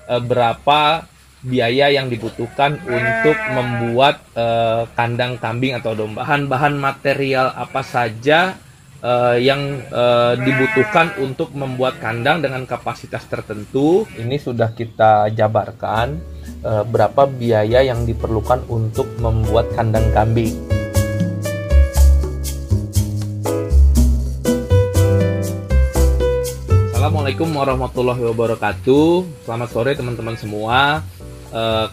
berapa biaya yang dibutuhkan untuk membuat kandang kambing atau domba. Bahan-bahan material apa saja yang dibutuhkan untuk membuat kandang dengan kapasitas tertentu. Ini sudah kita jabarkan berapa biaya yang diperlukan untuk membuat kandang kambing. Assalamualaikum warahmatullahi wabarakatuh. Selamat sore teman-teman semua.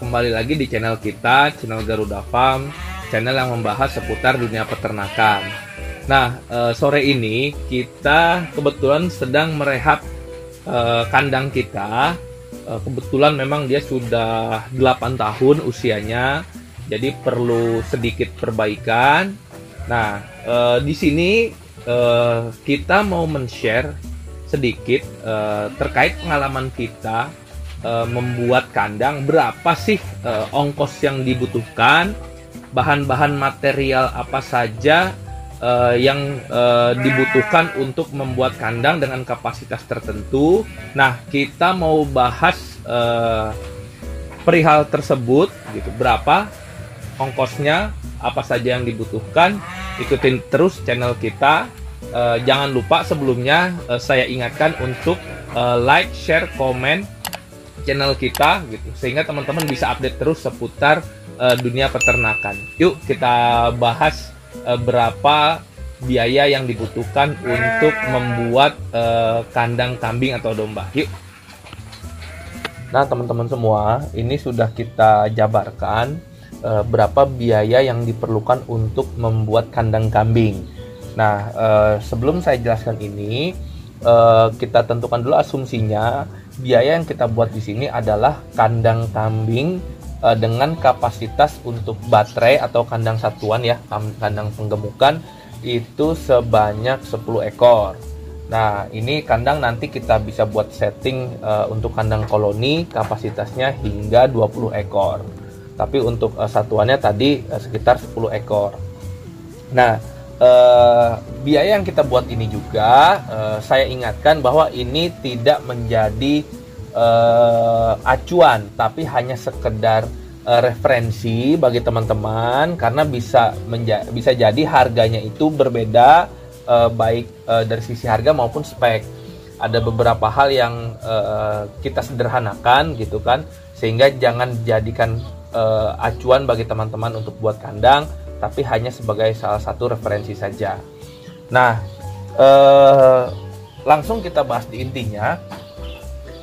Kembali lagi di channel kita, channel Garuda Farm, channel yang membahas seputar dunia peternakan. Nah, sore ini kita kebetulan sedang merehab kandang kita. Kebetulan memang dia sudah 8 tahun usianya, jadi perlu sedikit perbaikan. Nah, di sini kita mau men-share sedikit terkait pengalaman kita membuat kandang. Berapa sih ongkos yang dibutuhkan, bahan-bahan material apa saja yang dibutuhkan untuk membuat kandang dengan kapasitas tertentu. Nah, kita mau bahas perihal tersebut gitu. Berapa ongkosnya, apa saja yang dibutuhkan. Ikutin terus channel kita. Jangan lupa sebelumnya saya ingatkan untuk like, share, komen channel kita gitu, sehingga teman-teman bisa update terus seputar dunia peternakan. Yuk kita bahas berapa biaya yang dibutuhkan untuk membuat kandang kambing atau domba. Yuk. Nah teman-teman semua, ini sudah kita jabarkan berapa biaya yang diperlukan untuk membuat kandang kambing. Nah, sebelum saya jelaskan ini, kita tentukan dulu asumsinya. Biaya yang kita buat di sini adalah kandang kambing dengan kapasitas untuk baterai atau kandang satuan ya, kandang penggemukan itu sebanyak 10 ekor. Nah, ini kandang nanti kita bisa buat setting untuk kandang koloni kapasitasnya hingga 20 ekor. Tapi untuk satuannya tadi sekitar 10 ekor. Nah, biaya yang kita buat ini juga saya ingatkan bahwa ini tidak menjadi acuan, tapi hanya sekedar referensi bagi teman-teman, karena bisa jadi harganya itu berbeda, baik dari sisi harga maupun spek. Ada beberapa hal yang kita sederhanakan gitu kan, sehingga jangan jadikan acuan bagi teman-teman untuk buat kandang, tapi hanya sebagai salah satu referensi saja. Nah, langsung kita bahas di intinya.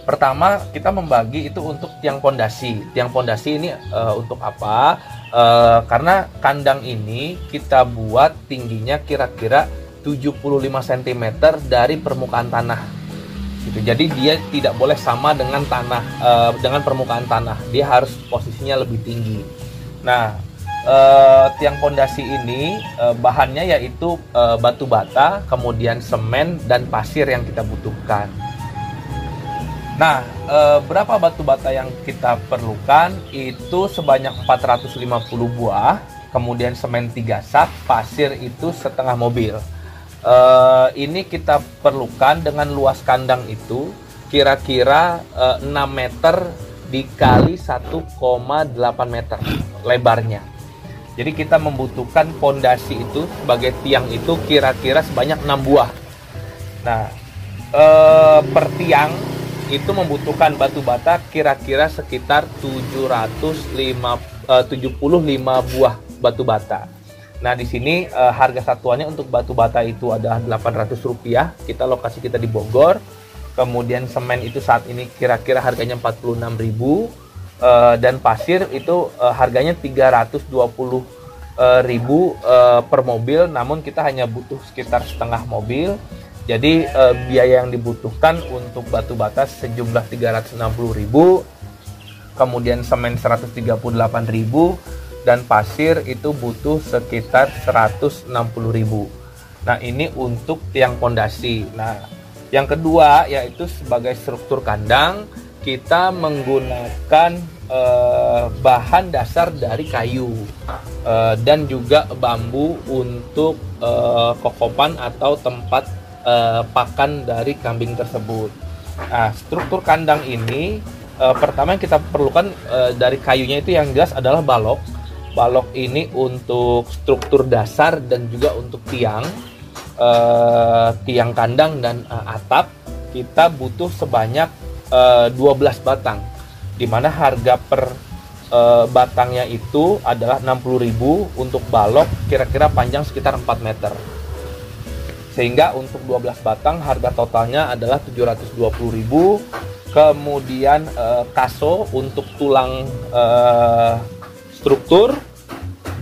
Pertama, kita membagi itu untuk tiang pondasi. Tiang pondasi ini untuk apa? Karena kandang ini kita buat tingginya kira-kira 75 cm dari permukaan tanah. Gitu. Jadi dia tidak boleh sama dengan tanah, dengan permukaan tanah. Dia harus posisinya lebih tinggi. Nah, tiang pondasi ini bahannya yaitu batu bata, kemudian semen dan pasir yang kita butuhkan. Nah, berapa batu bata yang kita perlukan? Itu sebanyak 450 buah, kemudian semen 3 sak, pasir itu setengah mobil. Ini kita perlukan dengan luas kandang itu kira-kira 6 meter dikali 1,8 meter lebarnya. Jadi kita membutuhkan pondasi itu sebagai tiang itu kira-kira sebanyak 6 buah. Nah, per tiang itu membutuhkan batu bata kira-kira sekitar 75 buah batu bata. Nah, di sini harga satuannya untuk batu bata itu adalah Rp800. Lokasi kita di Bogor. Kemudian semen itu saat ini kira-kira harganya Rp46.000. Dan pasir itu harganya Rp320.000 per mobil, namun kita hanya butuh sekitar setengah mobil. Jadi biaya yang dibutuhkan untuk batu bata sejumlah Rp360.000, kemudian semen Rp138.000, dan pasir itu butuh sekitar Rp160.000. Nah, ini untuk tiang pondasi. Nah, yang kedua yaitu sebagai struktur kandang, kita menggunakan bahan dasar dari kayu dan juga bambu untuk kokopan atau tempat pakan dari kambing tersebut. Nah, struktur kandang ini pertama yang kita perlukan dari kayunya itu yang jelas adalah balok. Balok ini untuk struktur dasar dan juga untuk tiang kandang dan atap. Kita butuh sebanyak 12 batang, dimana harga per batangnya itu adalah 60.000 untuk balok, kira-kira panjang sekitar 4 meter. Sehingga untuk 12 batang harga totalnya adalah 720.000. Kemudian kaso untuk tulang struktur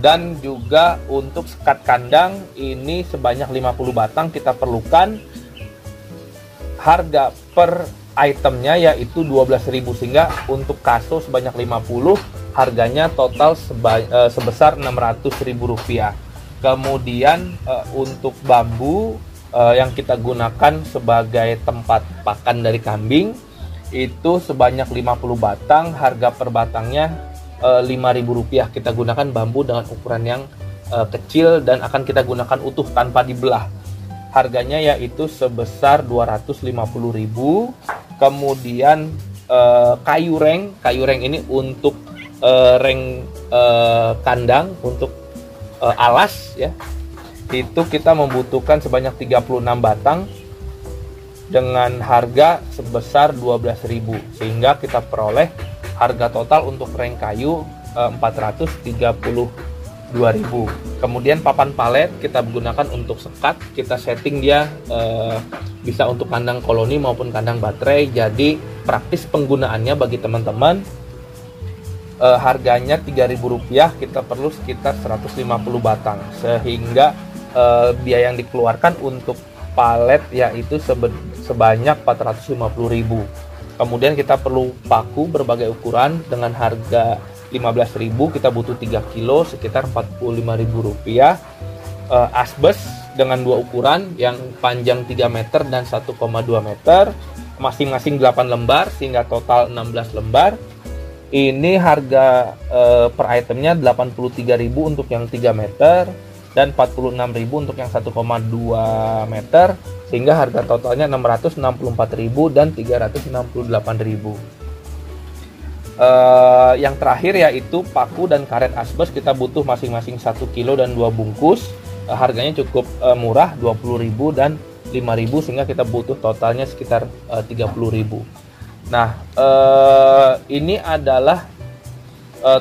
dan juga untuk sekat kandang ini sebanyak 50 batang kita perlukan. Harga per itemnya yaitu 12.000, sehingga untuk kaso sebanyak 50 harganya total sebesar 600.000 rupiah. Kemudian untuk bambu yang kita gunakan sebagai tempat pakan dari kambing itu sebanyak 50 batang, harga per batangnya 5.000 rupiah. Kita gunakan bambu dengan ukuran yang kecil dan akan kita gunakan utuh tanpa dibelah. Harganya yaitu sebesar 250.000. Kemudian kayu reng ini untuk reng kandang, untuk alas ya. Itu kita membutuhkan sebanyak 36 batang dengan harga sebesar 12.000, sehingga kita peroleh harga total untuk reng kayu 432.000. Kemudian papan palet kita gunakan untuk sekat, kita setting dia bisa untuk kandang koloni maupun kandang baterai. Jadi praktis penggunaannya bagi teman-teman. Harganya 3.000 rupiah, kita perlu sekitar 150 batang, sehingga biaya yang dikeluarkan untuk palet yaitu sebanyak 450.000. Kemudian kita perlu paku berbagai ukuran dengan harga 15.000, kita butuh 3 kilo sekitar 45.000 rupiah. Asbes dengan dua ukuran, yang panjang 3 meter dan 1,2 meter, masing-masing 8 lembar sehingga total 16 lembar. Ini harga per itemnya 83.000 untuk yang 3 meter dan 46.000 untuk yang 1,2 meter, sehingga harga totalnya 664.000 dan 368.000. Yang terakhir yaitu paku dan karet asbes, kita butuh masing-masing 1 kilo dan 2 bungkus. Harganya cukup murah, 20.000 dan 5.000, sehingga kita butuh totalnya sekitar 30.000. Nah, ini adalah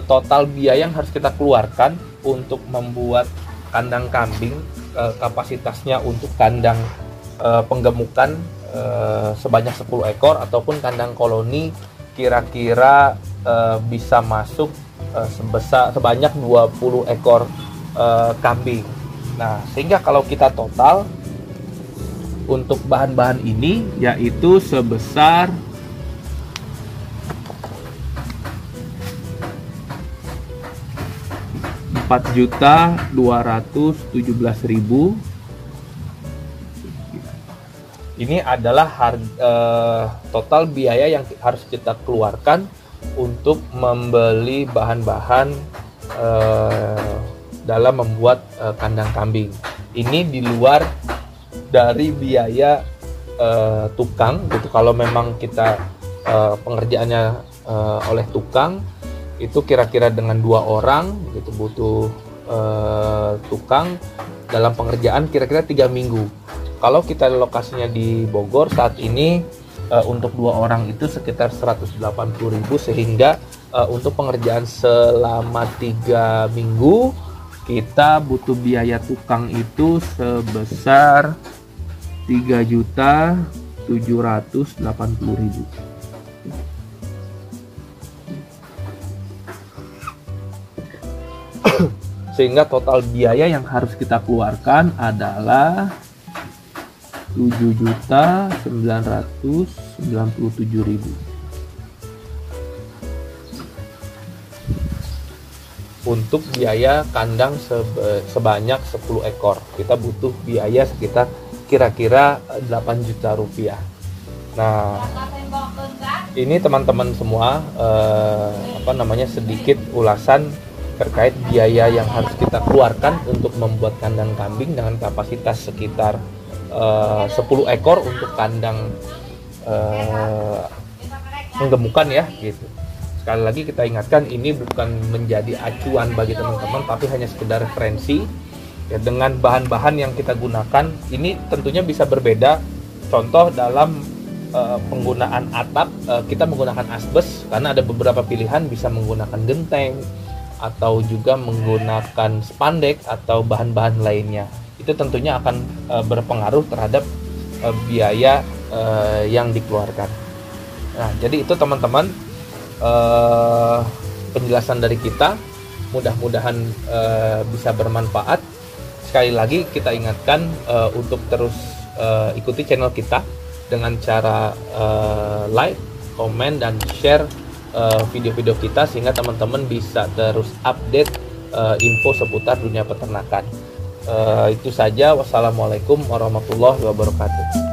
total biaya yang harus kita keluarkan untuk membuat kandang kambing. Kapasitasnya untuk kandang penggemukan sebanyak 10 ekor ataupun kandang koloni kira-kira bisa masuk sebanyak 20 ekor kambing. Nah, sehingga kalau kita total untuk bahan-bahan ini yaitu sebesar 4.217.000. Ini adalah total biaya yang harus kita keluarkan untuk membeli bahan-bahan dalam membuat kandang kambing. Ini di luar dari biaya tukang gitu. Kalau memang kita pengerjaannya oleh tukang, itu kira-kira dengan 2 orang gitu, butuh tukang dalam pengerjaan kira-kira 3 minggu. Kalau kita lokasinya di Bogor saat ini untuk 2 orang itu sekitar 180.000, sehingga untuk pengerjaan selama 3 minggu kita butuh biaya tukang itu sebesar 3.780.000. Sehingga total biaya yang harus kita keluarkan adalah 7.997.000. Untuk biaya kandang sebanyak 10 ekor, kita butuh biaya sekitar kira-kira 8 juta rupiah. Nah, ini teman-teman semua sedikit ulasan terkait biaya yang harus kita keluarkan untuk membuat kandang kambing dengan kapasitas sekitar 10 ekor untuk kandang menggemukkan ya gitu. Sekali lagi kita ingatkan, ini bukan menjadi acuan bagi teman-teman, tapi hanya sekedar referensi ya. Dengan bahan-bahan yang kita gunakan ini tentunya bisa berbeda. Contoh dalam penggunaan atap, kita menggunakan asbes karena ada beberapa pilihan, bisa menggunakan genteng atau juga menggunakan spandek atau bahan-bahan lainnya. Itu tentunya akan berpengaruh terhadap biaya yang dikeluarkan. Nah, jadi itu teman-teman penjelasan dari kita, mudah-mudahan bisa bermanfaat. Sekali lagi kita ingatkan untuk terus ikuti channel kita dengan cara like, komen, dan share video-video kita sehingga teman-teman bisa terus update info seputar dunia peternakan. Itu saja. Wassalamualaikum warahmatullahi wabarakatuh.